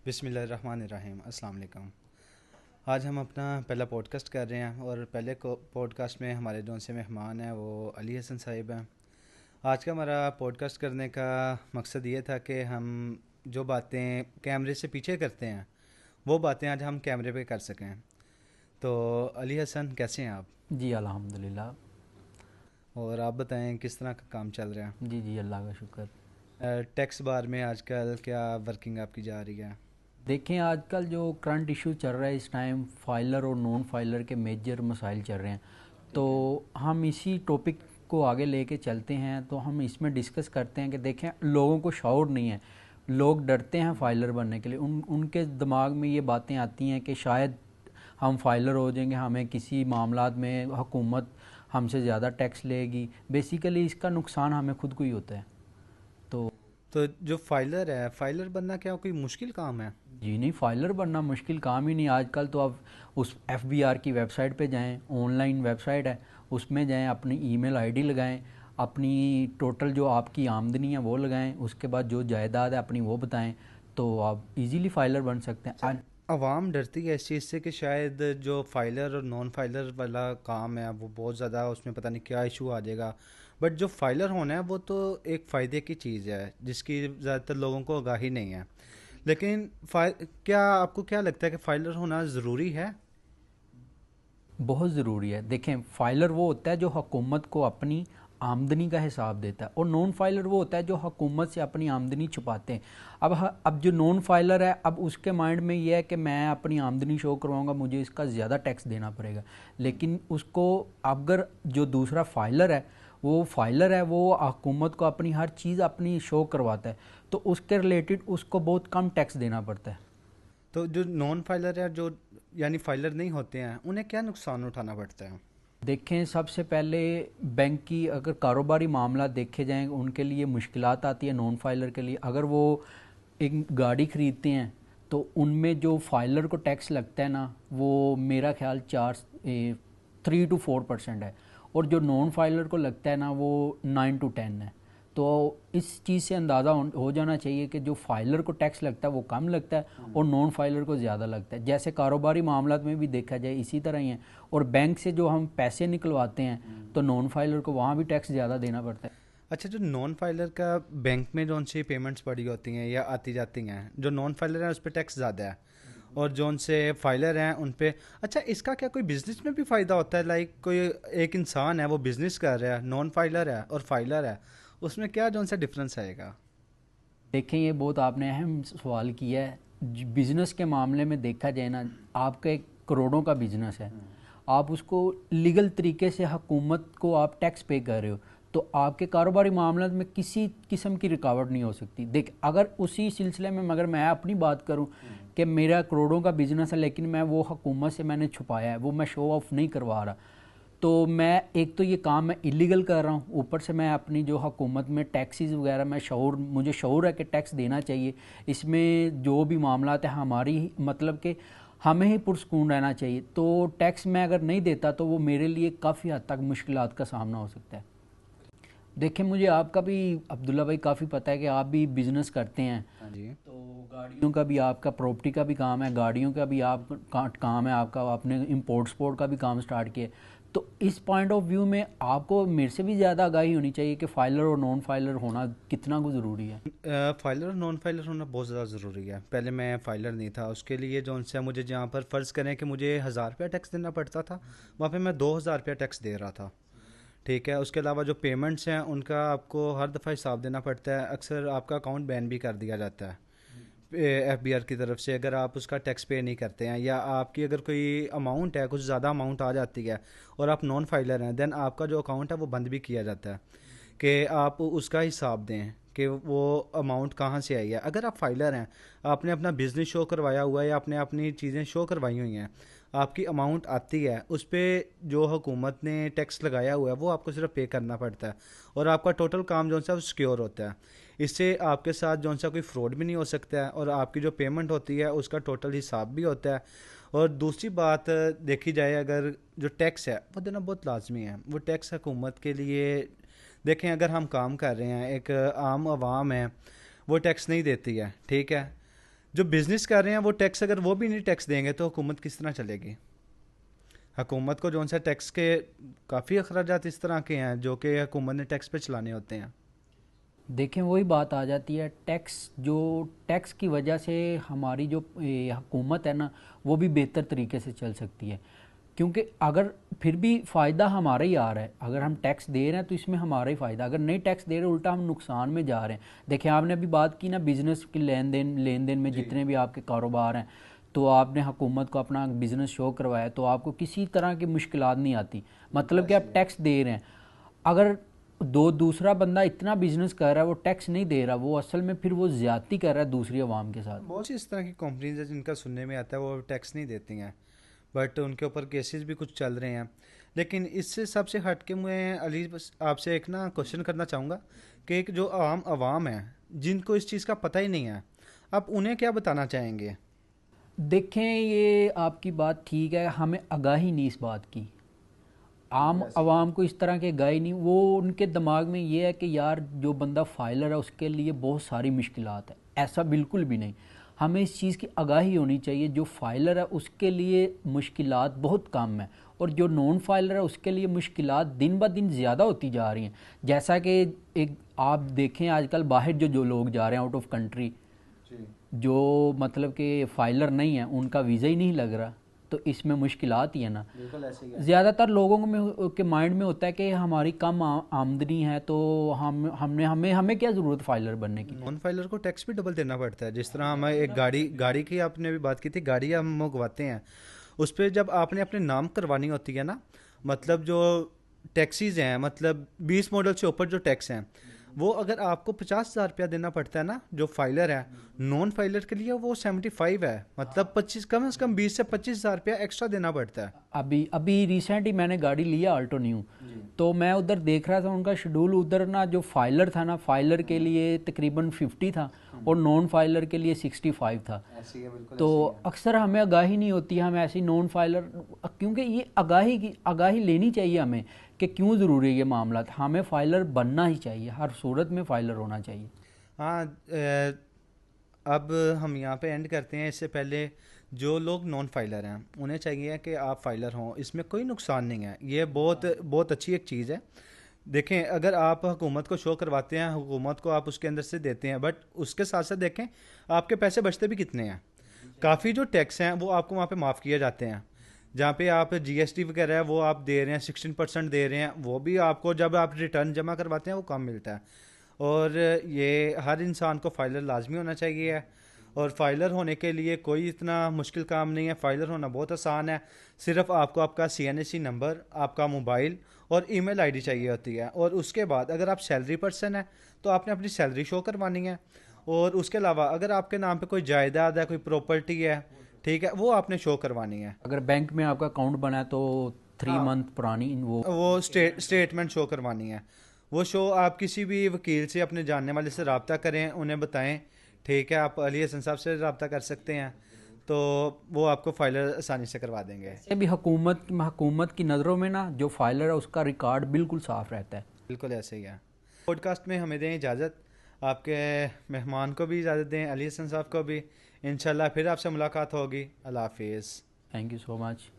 بسم اللہ الرحمن الرحیم. السلام علیکم. آج ہم اپنا پہلا پوڈ کاسٹ کر رہے ہیں اور پہلے پوڈ کاسٹ میں ہمارے جو سے مہمان ہیں وہ علی حسن صاحب ہیں. آج کا ہمارا پوڈ کاسٹ کرنے کا مقصد یہ تھا کہ ہم جو باتیں کیمرے سے پیچھے کرتے ہیں وہ باتیں آج ہم کیمرے پہ کر سکیں. تو علی حسن کیسے ہیں آپ؟ جی الحمدللہ. اور آپ بتائیں کس طرح کا کام چل رہا ہے؟ جی اللہ کا شکر. ٹیکس بار میں آج کل کیا ورکنگ آپ کی جا رہی ہے؟ دیکھیں آج کل جو کرنٹ ایشو چل رہا ہے اس ٹائم فائلر اور نان فائلر کے میجر مسائل چل رہے ہیں، تو ہم اسی ٹاپک کو آگے لے کے چلتے ہیں. تو ہم اس میں ڈسکس کرتے ہیں کہ دیکھیں لوگوں کو شعور نہیں ہے، لوگ ڈرتے ہیں فائلر بننے کے لیے. ان کے دماغ میں یہ باتیں آتی ہیں کہ شاید ہم فائلر ہو جائیں گے، ہمیں کسی معاملات میں حکومت ہم سے زیادہ ٹیکس لے گی. بیسیکلی اس کا نقصان ہمیں خود کو ہی ہوتا ہے. تو جو فائلر ہے، فائلر بننا کیا کوئی مشکل کام ہے؟ جی نہیں، فائلر بننا مشکل کام ہی نہیں. آج کل تو آپ اس ایف بی آر کی ویب سائٹ پہ جائیں، آن لائن ویب سائٹ ہے، اس میں جائیں، اپنی ای میل آئی ڈی لگائیں، اپنی ٹوٹل جو آپ کی آمدنی ہے وہ لگائیں، اس کے بعد جو جائیداد ہے اپنی وہ بتائیں، تو آپ ایزیلی فائلر بن سکتے ہیں. عوام ڈرتی ہے اس چیز سے کہ شاید جو فائلر اور نان فائلر والا کام ہے وہ بہت زیادہ اس میں پتہ نہیں کیا ایشو آ جائے گا. بٹ جو فائلر ہونا ہے وہ تو ایک فائدے کی چیز ہے جس کی زیادہ تر لوگوں کو آگاہی نہیں ہے. لیکن کیا آپ کو کیا لگتا ہے کہ فائلر ہونا ضروری ہے؟ بہت ضروری ہے. دیکھیں فائلر وہ ہوتا ہے جو حکومت کو اپنی آمدنی کا حساب دیتا ہے، اور نون فائلر وہ ہوتا ہے جو حکومت سے اپنی آمدنی چھپاتے ہیں. اب جو نون فائلر ہے، اب اس کے مائنڈ میں یہ ہے کہ میں اپنی آمدنی شو کرواؤں گا، مجھے اس کا زیادہ ٹیکس دینا پڑے گا. لیکن اس کو اگر جو دوسرا فائلر ہے وہ حکومت کو اپنی ہر چیز اپنی شو کرواتا ہے، تو اس کے ریلیٹڈ اس کو بہت کم ٹیکس دینا پڑتا ہے. تو جو نان فائلر ہے، جو یعنی فائلر نہیں ہوتے ہیں، انہیں کیا نقصان اٹھانا پڑتا ہے؟ دیکھیں سب سے پہلے بینک کی اگر کاروباری معاملات دیکھے جائیں ان کے لیے مشکلات آتی ہیں. نان فائلر کے لیے اگر وہ ایک گاڑی خریدتے ہیں تو ان میں جو فائلر کو ٹیکس لگتا ہے نا، وہ میرا خیال 3 to 4% ہے، اور جو نان فائلر کو لگتا ہے نا وہ 9 to 10 ہے. تو اس چیز سے اندازہ ہو جانا چاہیے کہ جو فائلر کو ٹیکس لگتا ہے وہ کم لگتا ہے اور نان فائلر کو زیادہ لگتا ہے. جیسے کاروباری معاملات میں بھی دیکھا جائے اسی طرح ہی ہیں. اور بینک سے جو ہم پیسے نکلواتے ہیں تو نان فائلر کو وہاں بھی ٹیکس زیادہ دینا پڑتا ہے. اچھا، جو نان فائلر کا بینک میں جو ان سے پیمنٹس پڑی ہوتی ہیں یا آتی جاتی ہیں، جو نان فائلر ہیں اس پہ ٹیکس زیادہ ہے اور جو ان سے فائلر ہیں ان پہ اچھا، اس کا کیا کوئی بزنس میں بھی فائدہ ہوتا ہے؟ لائک کوئی ایک انسان ہے وہ بزنس کر رہا ہے، نان فائلر ہے اور فائلر ہے، اس میں کیا جو ان سے ڈفرینس آئے گا؟ دیکھیں یہ بہت آپ نے اہم سوال کیا ہے. بزنس کے معاملے میں دیکھا جائے نا، آپ کا ایک کروڑوں کا بزنس ہے، آپ اس کو لیگل طریقے سے حکومت کو آپ ٹیکس پے کر رہے ہو، تو آپ کے کاروباری معاملات میں کسی قسم کی رکاوٹ نہیں ہو سکتی. دیکھ اگر اسی سلسلے میں مگر میں اپنی بات کروں کہ میرا کروڑوں کا بزنس ہے لیکن میں وہ حکومت سے میں نے چھپایا ہے، وہ میں شو آف نہیں کروا رہا، تو میں ایک تو یہ کام میں ایلیگل کر رہا ہوں، اوپر سے میں اپنی جو حکومت میں ٹیکسیز وغیرہ مجھے شعور ہے کہ ٹیکس دینا چاہیے. اس میں جو بھی معاملات ہیں ہماری مطلب کہ ہمیں ہی پرسکون رہنا چاہیے. تو ٹیکس میں اگر نہیں دیتا تو وہ میرے لیے کافی حد تک مشکلات کا سامنا ہو سکتا ہے. دیکھیں مجھے آپ کا بھی عبداللہ بھائی کافی پتہ ہے کہ آپ بھی بزنس کرتے ہیں. ہاں جی. تو گاڑیوں کا بھی آپ کا پراپرٹی کا بھی کام ہے، گاڑیوں کا بھی آپ کام ہے، آپ کا آپ نے امپورٹ سپورٹ کا بھی کام سٹارٹ کیا. تو اس پوائنٹ آف ویو میں آپ کو میرے سے بھی زیادہ آگاہی ہونی چاہیے کہ فائلر اور نان فائلر ہونا کتنا کو ضروری ہے. فائلر اور نان فائلر ہونا بہت زیادہ ضروری ہے. پہلے میں فائلر نہیں تھا، اس کے لیے جو ان سے مجھے جہاں پر فرض کریں کہ مجھے 1000 روپیہ ٹیکس دینا پڑتا تھا، وہاں پہ میں 2000 روپیہ ٹیکس دے رہا تھا. ٹھیک ہے. اس کے علاوہ جو پیمنٹس ہیں ان کا آپ کو ہر دفعہ حساب دینا پڑتا ہے. اکثر آپ کا اکاؤنٹ بین بھی کر دیا جاتا ہے ایف بی آر کی طرف سے اگر آپ اس کا ٹیکس پے نہیں کرتے ہیں، یا آپ کی اگر کوئی اماؤنٹ ہے، کچھ زیادہ اماؤنٹ آ جاتی ہے اور آپ نان فائلر ہیں، دین آپ کا جو اکاؤنٹ ہے وہ بند بھی کیا جاتا ہے کہ آپ اس کا حساب دیں کہ وہ اماؤنٹ کہاں سے آئی ہے. اگر آپ فائلر ہیں، آپ نے اپنا بزنس شو کروایا ہوا ہے یا آپ نے اپنی چیزیں شو کروائی ہوئی ہیں، آپ کی اماؤنٹ آتی ہے، اس پہ جو حکومت نے ٹیکس لگایا ہوا ہے وہ آپ کو صرف پے کرنا پڑتا ہے اور آپ کا ٹوٹل کام جو ہے وہ سیکیور ہوتا ہے. اس سے آپ کے ساتھ جو سا کوئی فراڈ بھی نہیں ہو سکتا ہے اور آپ کی جو پیمنٹ ہوتی ہے اس کا ٹوٹل حساب بھی ہوتا ہے. اور دوسری بات دیکھی جائے، اگر جو ٹیکس ہے وہ دینا بہت لازمی ہے. وہ ٹیکس حکومت کے لیے دیکھیں، اگر ہم کام کر رہے ہیں، ایک عام عوام ہے وہ ٹیکس نہیں دیتی ہے، ٹھیک ہے، جو بزنس کر رہے ہیں وہ ٹیکس اگر وہ بھی نہیں ٹیکس دیں گے تو حکومت کس طرح چلے گی؟ حکومت کو جو ان سے ٹیکس کے کافی اخراجات اس طرح کے ہیں جو کہ حکومت نے ٹیکس پہ چلانے ہوتے ہیں. دیکھیں وہی بات آ جاتی ہے، ٹیکس کی وجہ سے ہماری جو حکومت ہے نا وہ بھی بہتر طریقے سے چل سکتی ہے، کیونکہ اگر پھر بھی فائدہ ہمارا ہی آ رہا ہے. اگر ہم ٹیکس دے رہے ہیں تو اس میں ہمارا ہی فائدہ، اگر نہیں ٹیکس دے رہے الٹا ہم نقصان میں جا رہے ہیں. دیکھیں آپ نے ابھی بات کی نا بزنس کی لین دین میں جتنے بھی آپ کے کاروبار ہیں، تو آپ نے حکومت کو اپنا بزنس شو کروایا تو آپ کو کسی طرح کی مشکلات نہیں آتی، مطلب کہ آپ ٹیکس دے رہے ہیں. اگر دوسرا بندہ اتنا بزنس کر رہا ہے وہ ٹیکس نہیں دے رہا، وہ اصل میں پھر وہ زیادتی کر رہا ہے دوسری عوام کے ساتھ. بہت سی اس طرح کی کمپنیز ہیں جن کا سننے میں آتا ہے وہ ٹیکس نہیں دیتی ہیں، بٹ ان کے اوپر کیسز بھی کچھ چل رہے ہیں. لیکن اس سے سب سے ہٹ کے میں علی بس آپ سے ایک نا کوشچن کرنا چاہوں گا کہ ایک جو عوام ہے جن کو اس چیز کا پتہ ہی نہیں ہے، آپ انہیں کیا بتانا چاہیں گے؟ دیکھیں یہ آپ کی بات ٹھیک ہے، ہمیں آگاہی نہیں اس بات کی، عام عوام کو اس طرح کے آگاہی نہیں. وہ ان کے دماغ میں یہ ہے کہ یار جو بندہ فائلر ہے اس کے لیے بہت ساری مشکلات ہیں. ایسا بالکل بھی نہیں، ہمیں اس چیز کی آگاہی ہونی چاہیے. جو فائلر ہے اس کے لیے مشکلات بہت کم ہیں، اور جو نون فائلر ہے اس کے لیے مشکلات دن بہ دن زیادہ ہوتی جا رہی ہیں. جیسا کہ ایک آپ دیکھیں آج کل باہر جو لوگ جا رہے ہیں آؤٹ آف کنٹری، جو مطلب کہ فائلر نہیں ہیں ان کا ویزا ہی نہیں لگ رہا، تو اس میں مشکلات ہی ہے نا. زیادہ تر لوگوں کے مائنڈ میں ہوتا ہے کہ ہماری کم آمدنی ہے تو ہمیں کیا ضرورت فائلر بننے کی. نان فائلر کو ٹیکس بھی ڈبل دینا پڑتا ہے. جس طرح ہمیں ایک گاڑی کی آپ نے بھی بات کی تھی، گاڑی ہم منگواتے ہیں، اس پہ جب آپ نے اپنے نام کروانی ہوتی ہے نا، مطلب جو ٹیکسیز ہیں، مطلب 20 ماڈل سے اوپر جو ٹیکس ہیں وہ اگر آپ کو 50,000 روپیہ دینا پڑتا ہے نا جو فائلر ہے، نان فائلر کے لیے وہ 75 ہے، مطلب 25 کم از کم 20 سے 25,000 روپیہ ایکسٹرا دینا پڑتا ہے. ابھی ریسنٹ ہی میں نے گاڑی لیا آلٹو نیو، تو میں ادھر دیکھ رہا تھا ان کا شیڈول، ادھر نا جو فائلر تھا نا، فائلر کے لیے تقریباً 50 تھا اور نان فائلر کے لیے 65 تھا. تو اکثر ہمیں آگاہی نہیں ہوتی، ہم ایسی نان فائلر، کیونکہ یہ آگاہی لینی چاہیے ہمیں کہ کیوں ضروری ہے یہ معاملات. ہمیں فائلر بننا ہی چاہیے، ہر صورت میں فائلر ہونا چاہیے. ہاں اب ہم یہاں پہ اینڈ کرتے ہیں. اس سے پہلے جو لوگ نان فائلر ہیں انہیں چاہیے کہ آپ فائلر ہوں، اس میں کوئی نقصان نہیں ہے، یہ بہت اچھی ایک چیز ہے. دیکھیں اگر آپ حکومت کو شو کرواتے ہیں، حکومت کو آپ اس کے اندر سے دیتے ہیں، بٹ اس کے ساتھ ساتھ دیکھیں آپ کے پیسے بچتے بھی کتنے ہیں. کافی جو ٹیکس ہیں وہ آپ کو وہاں پہ معاف کیے جاتے ہیں، جہاں پہ آپ جی ایس ٹی وغیرہ ہے وہ آپ دے رہے ہیں 16% دے رہے ہیں، وہ بھی آپ کو جب آپ ریٹرن جمع کرواتے ہیں وہ کم ملتا ہے. اور یہ ہر انسان کو فائلر لازمی ہونا چاہیے، اور فائلر ہونے کے لیے کوئی اتنا مشکل کام نہیں ہے. فائلر ہونا بہت آسان ہے، صرف آپ کو آپ کا CNSC نمبر، آپ کا موبائل اور ای میل آئی ڈی چاہیے ہوتی ہے. اور اس کے بعد اگر آپ سیلری پرسن ہیں تو آپ نے اپنی سیلری شو کروانی ہے. اور اس کے علاوہ اگر آپ کے نام پہ کوئی جائیداد ہے، کوئی پراپرٹی ہے، ٹھیک ہے، وہ آپ نے شو کروانی ہے. اگر بینک میں آپ کا اکاؤنٹ بنا ہے تو 3 منتھ پرانی وہ اسٹیٹمنٹ شو کروانی ہے. وہ شو آپ کسی بھی وکیل سے، اپنے جاننے والے سے رابطہ کریں، انہیں بتائیں، ٹھیک ہے. آپ علی حسن صاحب سے رابطہ کر سکتے ہیں، تو وہ آپ کو فائلر آسانی سے کروا دیں گے. بھی حکومت کی نظروں میں نا جو فائلر ہے اس کا ریکارڈ بالکل صاف رہتا ہے. بالکل ایسے ہی ہے. پوڈ کاسٹ میں ہمیں دیں اجازت، آپ کے مہمان کو بھی اجازت دیں، علی حسن صاحب کو بھی. انشاءاللہ پھر آپ سے ملاقات ہوگی. اللہ حافظ. Thank you so much.